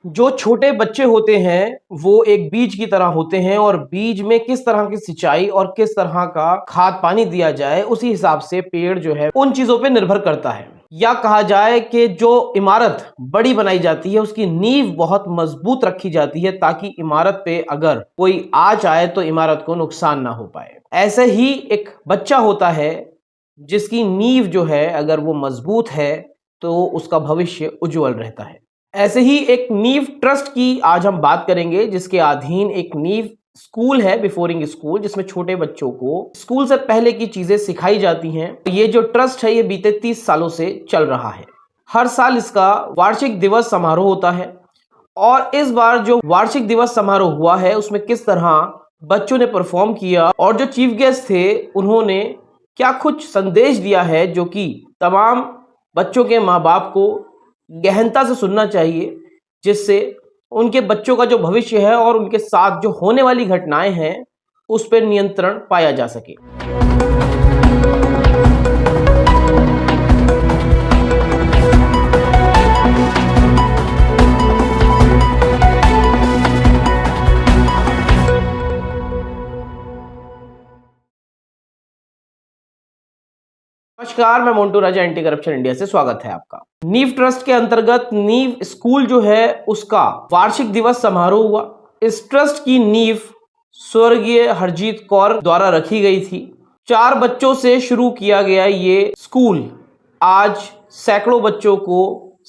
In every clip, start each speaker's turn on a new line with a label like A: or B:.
A: जो छोटे बच्चे होते हैं वो एक बीज की तरह होते हैं और बीज में किस तरह की सिंचाई और किस तरह का खाद पानी दिया जाए उसी हिसाब से पेड़ जो है उन चीजों पे निर्भर करता है। या कहा जाए कि जो इमारत बड़ी बनाई जाती है उसकी नींव बहुत मजबूत रखी जाती है ताकि इमारत पे अगर कोई आंच आए तो इमारत को नुकसान ना हो पाए। ऐसे ही एक बच्चा होता है जिसकी नींव जो है अगर वो मजबूत है तो उसका भविष्य उज्जवल रहता है। ऐसे ही एक नीव ट्रस्ट की आज हम बात करेंगे जिसके अधीन एक नीव स्कूल है, बिफोरिंग स्कूल, जिसमें छोटे बच्चों को स्कूल से पहले की चीजें सिखाई जाती हैं। ये जो ट्रस्ट है ये बीते 30 सालों से चल रहा है। हर साल इसका वार्षिक दिवस समारोह होता है और इस बार जो वार्षिक दिवस समारोह हुआ है उसमें किस तरह बच्चों ने परफॉर्म किया और जो चीफ गेस्ट थे उन्होंने क्या कुछ संदेश दिया है जो कि तमाम बच्चों के माँ बाप को गहनता से सुनना चाहिए, जिससे उनके बच्चों का जो भविष्य है और उनके साथ जो होने वाली घटनाएं हैं उस पर नियंत्रण पाया जा सके। नमस्कार, मैं मोन्टू राजा, एंटी करप्शन इंडिया से स्वागत है आपका। नीव ट्रस्ट के अंतर्गत नीव स्कूल जो है उसका वार्षिक दिवस समारोह हुआ। इस ट्रस्ट की नीव स्वर्गीय हरजीत कौर द्वारा रखी गई थी। 4 बच्चों से शुरू किया गया ये स्कूल आज सैकड़ों बच्चों को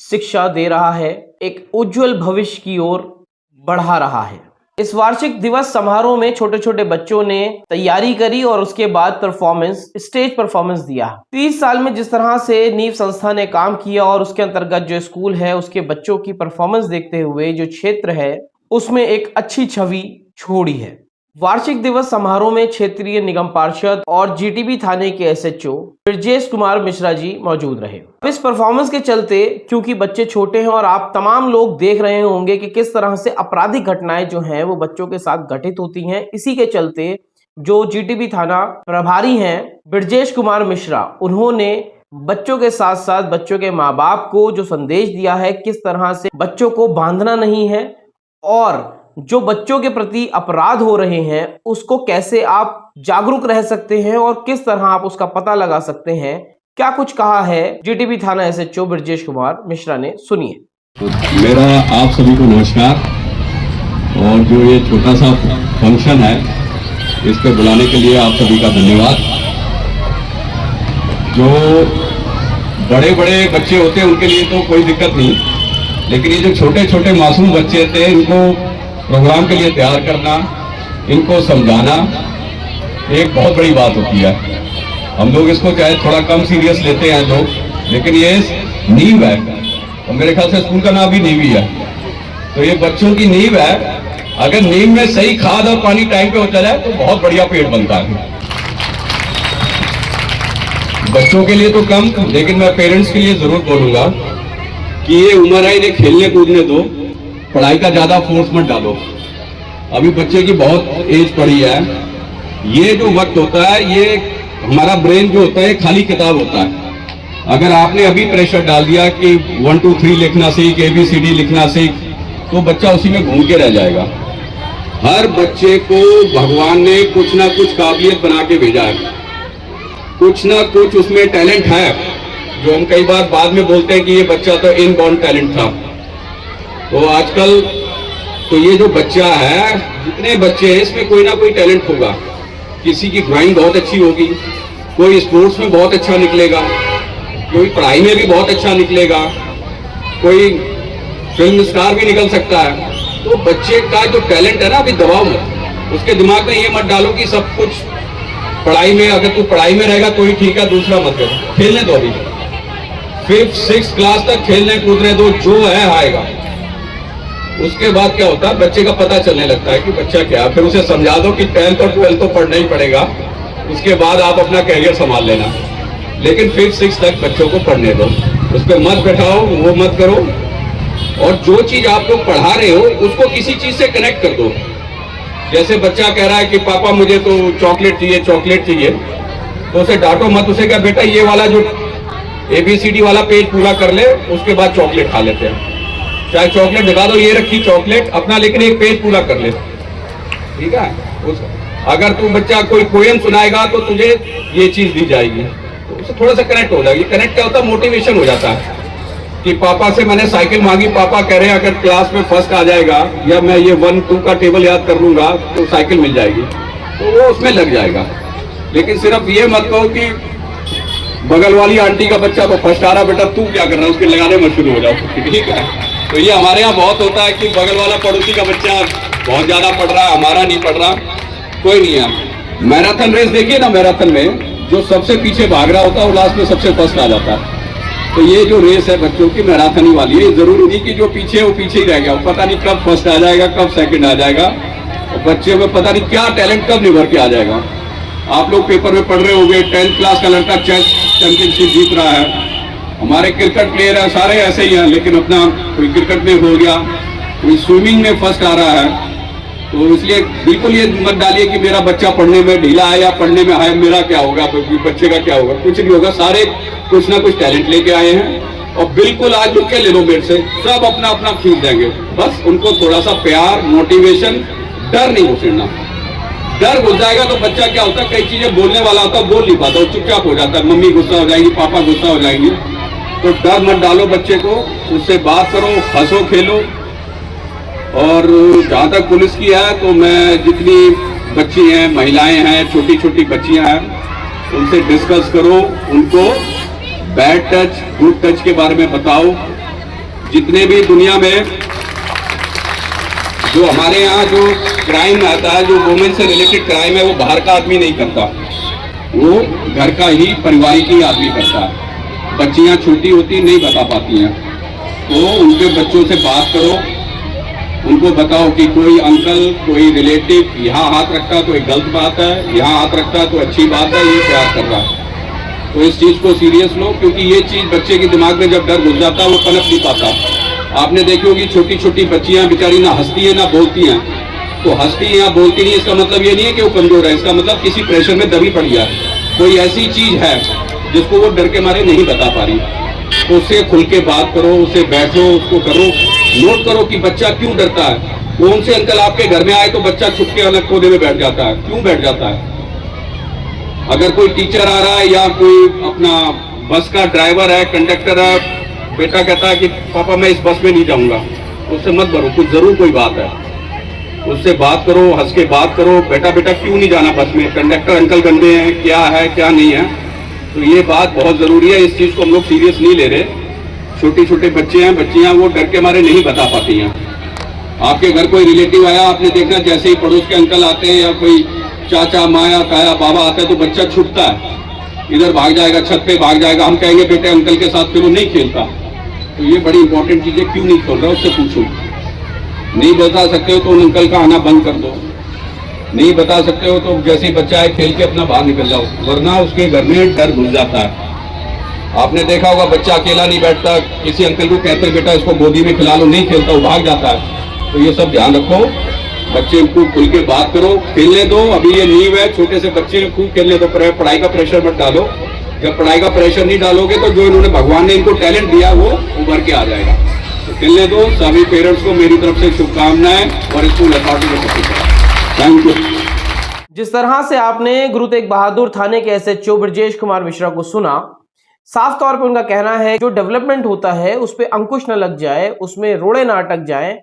A: शिक्षा दे रहा है, एक उज्जवल भविष्य की ओर बढ़ा रहा है। इस वार्षिक दिवस समारोह में छोटे छोटे बच्चों ने तैयारी करी और उसके बाद स्टेज परफॉर्मेंस दिया। 30 साल में जिस तरह से नीव संस्था ने काम किया और उसके अंतर्गत जो स्कूल है उसके बच्चों की परफॉर्मेंस देखते हुए जो क्षेत्र है उसमें एक अच्छी छवि छोड़ी है। वार्षिक दिवस समारोह में क्षेत्रीय निगम पार्षद और जीटीबी थाने के एसएचओ ब्रजेश कुमार मिश्रा जी मौजूद रहे। इस परफॉर्मेंस के चलते, क्योंकि बच्चे छोटे हैं और आप तमाम लोग देख रहे होंगे कि किस तरह से आपराधिक घटनाएं जो हैं वो बच्चों के साथ घटित होती हैं, इसी के चलते जो जीटीबी थाना प्रभारी हैं ब्रजेश कुमार मिश्रा, उन्होंने बच्चों के साथ साथ बच्चों के माँ बाप को जो संदेश दिया है किस तरह से बच्चों को बांधना नहीं है और जो बच्चों के प्रति अपराध हो रहे हैं उसको कैसे आप जागरूक रह सकते हैं और किस तरह आप उसका पता लगा सकते हैं। क्या कुछ कहा है जीटीबी थाना एसएचओ ब्रजेश कुमार मिश्रा ने, सुनिए।
B: मेरा आप सभी को नमस्कार। और जो ये छोटा सा फंक्शन है इस पे बुलाने के लिए आप सभी का धन्यवाद। जो बड़े बड़े बच्चे होते हैं उनके लिए तो कोई दिक्कत नहीं, लेकिन ये जो छोटे छोटे मासूम बच्चे थे इनको प्रोग्राम के लिए तैयार करना, इनको समझाना एक बहुत बड़ी बात होती है। हम लोग इसको चाहे थोड़ा कम सीरियस लेते हैं लोग, लेकिन ये नींव है और मेरे ख्याल से स्कूल का नाम भी नींव ही है। तो ये बच्चों की नींव है। अगर नींव में सही खाद और पानी टाइम पे होता जाए तो बहुत बढ़िया पेड़ बनता है। बच्चों के लिए तो कम, लेकिन मैं पेरेंट्स के लिए जरूर बोलूंगा कि ये उम्र है, इन्हें खेलने कूदने दो, पढ़ाई का ज्यादा फोर्स मत डालो। अभी बच्चे की बहुत एज पड़ी है। ये जो वक्त होता है ये हमारा ब्रेन जो होता है खाली किताब होता है। अगर आपने अभी प्रेशर डाल दिया कि 1 2 3 लिखना सीख, ABCD लिखना सीख, तो बच्चा उसी में घूम के रह जाएगा। हर बच्चे को भगवान ने कुछ ना कुछ काबिलियत बना के भेजा है, कुछ ना कुछ उसमें टैलेंट है जो हम कई बार बाद में बोलते हैं कि ये बच्चा तो इनबॉर्न टैलेंट था। तो आजकल तो ये जो बच्चा है, जितने बच्चे हैं इसमें कोई ना कोई टैलेंट होगा। किसी की ड्राइंग बहुत अच्छी होगी, कोई स्पोर्ट्स में बहुत अच्छा निकलेगा, कोई पढ़ाई में भी बहुत अच्छा निकलेगा, कोई फिल्म स्टार भी निकल सकता है। तो बच्चे का जो टैलेंट है ना, अभी दबाव मत, उसके दिमाग में ये मत डालो कि सब कुछ पढ़ाई में, अगर तू पढ़ाई में रहेगा तो ही ठीक है, दूसरा मत करो। खेलने दो, अभी 5th 6th क्लास तक खेलने कूदने दो, जो है आएगा। उसके बाद क्या होता है, बच्चे का पता चलने लगता है कि बच्चा क्या, फिर उसे समझा दो कि 10th और 12th तो पढ़ना ही पड़ेगा, उसके बाद आप अपना कैरियर संभाल लेना। लेकिन 5th 6th तक बच्चों को पढ़ने दो, उस पर मत बैठाओ, वो मत करो। और जो चीज आप लोग पढ़ा रहे हो उसको किसी चीज से कनेक्ट कर दो। जैसे बच्चा कह रहा है कि पापा मुझे तो चॉकलेट चाहिए, चॉकलेट चाहिए, तो उसे डांटो मत, उसे क्या बेटा ये वाला जो ABCD वाला पेज पूरा कर ले, उसके बाद चॉकलेट खा लेते हैं। चाहे चॉकलेट दिखा दो, ये रखी चॉकलेट अपना, लेकिन एक पेज पूरा कर ले, ठीक है। अगर तू बच्चा कोई पोएम सुनाएगा तो तुझे ये चीज दी जाएगी, तो उससे थोड़ा सा कनेक्ट हो जाएगी। कनेक्ट क्या होता है, मोटिवेशन हो जाता है कि पापा से मैंने साइकिल मांगी, पापा कह रहे हैं अगर क्लास में फर्स्ट आ जाएगा या मैं ये 1 2 का टेबल याद कर लूंगा तो साइकिल मिल जाएगी, तो वो उसमें लग जाएगा। लेकिन सिर्फ ये मत कहो कि बगल वाली आंटी का बच्चा तो फर्स्ट आ रहा, बेटा तू क्या कर रहा है, उसके लगाने में शुरू हो जाओ, ठीक है। तो ये हमारे यहाँ बहुत होता है कि बगल वाला पड़ोसी का बच्चा बहुत ज्यादा पढ़ रहा है, हमारा नहीं पढ़ रहा, कोई नहीं है। मैराथन रेस देखिए ना, मैराथन में जो सबसे पीछे भाग रहा होता है वो लास्ट में सबसे फर्स्ट आ जाता है। तो ये जो रेस है बच्चों की मैराथन वाली है, जरूरी नहीं कि जो पीछे है वो पीछे ही रह गया, पता नहीं कब फर्स्ट आ जाएगा, कब सेकंड आ जाएगा, और बच्चे में पता नहीं क्या टैलेंट कब निभर के आ जाएगा। आप लोग पेपर में पढ़ रहे होंगे, 10th क्लास का लड़का चेस चैंपियनशिप जीत रहा है, हमारे क्रिकेट प्लेयर है सारे ऐसे ही हैं, लेकिन अपना कोई क्रिकेट में हो गया, कोई स्विमिंग में फर्स्ट आ रहा है। तो इसलिए बिल्कुल ये मत डालिए कि मेरा बच्चा पढ़ने में ढीला है या पढ़ने में है, मेरा क्या होगा, बच्चे का क्या होगा, कुछ नहीं होगा। सारे कुछ ना कुछ टैलेंट लेके आए हैं, और बिल्कुल आज लिख के ले लो मेरे से, सब अपना अपना खींच देंगे। बस उनको थोड़ा सा प्यार, मोटिवेशन, डर नहीं घुसेड़ना। डर घुस जाएगा तो बच्चा क्या होता है, कई चीजें बोलने वाला होता है, बोल नहीं पाता, चुपचाप हो जाता है, मम्मी गुस्सा हो जाएगी, पापा गुस्सा हो जाएंगे। तो डर मत डालो बच्चे को, उससे बात करो, हंसो खेलो। और जहाँ तक पुलिस की है तो मैं जितनी बच्ची हैं, महिलाएं हैं, छोटी छोटी बच्चियां हैं, उनसे डिस्कस करो, उनको बैड टच, गुड टच के बारे में बताओ। जितने भी दुनिया में जो हमारे यहाँ जो क्राइम आता है, जो वुमेन से रिलेटेड क्राइम है, वो बाहर का आदमी नहीं करता, वो घर का ही पारिवारिक ही आदमी करता है। बच्चियां छोटी होती नहीं बता पाती हैं, तो उनके बच्चों से बात करो, उनको बताओ कि कोई अंकल, कोई रिलेटिव यहाँ हाथ रखता है तो एक गलत बात है, यहाँ हाथ रखता है तो अच्छी बात है, ये प्यार कर रहा है। तो इस चीज को सीरियस लो, क्योंकि ये चीज बच्चे के दिमाग में जब डर घुस जाता है वो पनप नहीं पाता। आपने देखी होगी छोटी छोटी बच्चियां बेचारी ना हंसती है ना बोलती हैं। तो हंसती है या बोलती नहीं, इसका मतलब ये नहीं है कि वो कमजोर है, इसका मतलब किसी प्रेशर में दबी पड़ गया, कोई ऐसी चीज है जिसको वो डर के मारे नहीं बता पा रही। तो उससे खुल के बात करो, उससे बैठो, उसको करो, नोट करो कि बच्चा क्यों डरता है। कौन से अंकल आपके घर में आए तो बच्चा छुप के अलग कोने में बैठ जाता है, क्यों बैठ जाता है? अगर कोई टीचर आ रहा है या कोई अपना बस का ड्राइवर है, कंडक्टर है, बेटा कहता है कि पापा मैं इस बस में नहीं जाऊंगा, उससे मत भरो, कुछ जरूर कोई बात है, उससे बात करो, हंस के बात करो, बेटा बेटा क्यों नहीं जाना बस में, कंडक्टर अंकल गंदे हैं, क्या है क्या नहीं है। तो ये बात बहुत जरूरी है, इस चीज को हम लोग सीरियस नहीं ले रहे। छोटे छोटे बच्चे हैं, बच्चियां, वो डर के मारे नहीं बता पाती हैं। आपके घर कोई रिलेटिव आया, आपने देखना जैसे ही पड़ोस के अंकल आते हैं या कोई चाचा माया ताया बाबा आता है तो बच्चा छुपता है, इधर भाग जाएगा, छत पे भाग जाएगा, हम कहेंगे बेटे अंकल के साथ, फिर वो नहीं खेलता। तो ये बड़ी इंपॉर्टेंट चीज है, क्यों नहीं खेल रहा उससे पूछो। नहीं बता सकते हो तो उन अंकल का आना बंद कर दो, नहीं बता सकते हो तो जैसे ही बच्चा है खेल के अपना बाहर निकल जाओ, वरना उसके घर में डर घुस जाता है। आपने देखा होगा बच्चा अकेला नहीं बैठता, किसी अंकल को कहते हैं बेटा इसको गोदी में खिला लो, नहीं खेलता, वो भाग जाता है। तो ये सब ध्यान रखो, बच्चे को खुल के बात करो, खेलने दो, अभी ये नींव है, छोटे से बच्चे खूब खेलने दो, पढ़ाई का प्रेशर मत डालो। जब पढ़ाई का प्रेशर नहीं डालोगे तो जो इन्होंने भगवान ने इनको टैलेंट दिया वो उभर के आ जाएगा। तो खेलने दो। सभी पेरेंट्स को मेरी तरफ से शुभकामनाएं और स्कूल अथॉरिटी को थैंक यू।
A: जिस तरह से आपने गुरु तेग बहादुर थाने के SHO ब्रजेश कुमार मिश्रा को सुना, साफ तौर पे उनका कहना है जो डेवलपमेंट होता है उस पे अंकुश न लग जाए, उसमें रोड़े ना अटक जाए,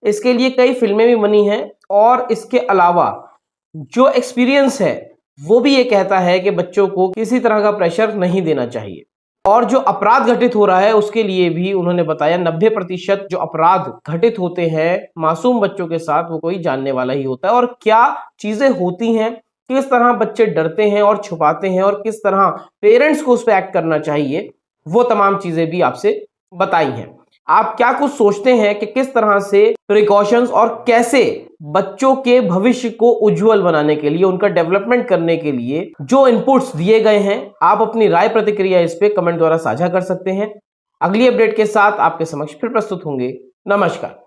A: इसके लिए कई फिल्में भी बनी हैं। और इसके अलावा जो एक्सपीरियंस है वो भी ये कहता है कि बच्चों को किसी तरह का प्रेशर नहीं देना चाहिए। और जो अपराध घटित हो रहा है उसके लिए भी उन्होंने बताया 90% जो अपराध घटित होते हैं मासूम बच्चों के साथ वो कोई जानने वाला ही होता है। और क्या चीजें होती हैं, किस तरह बच्चे डरते हैं और छुपाते हैं, और किस तरह पेरेंट्स को उस पर एक्ट करना चाहिए, वो तमाम चीजें भी आपसे बताई हैं। आप क्या कुछ सोचते हैं कि किस तरह से प्रिकॉशंस और कैसे बच्चों के भविष्य को उज्जवल बनाने के लिए, उनका डेवलपमेंट करने के लिए जो इनपुट्स दिए गए हैं, आप अपनी राय प्रतिक्रिया इस पे कमेंट द्वारा साझा कर सकते हैं। अगली अपडेट के साथ आपके समक्ष फिर प्रस्तुत होंगे। नमस्कार।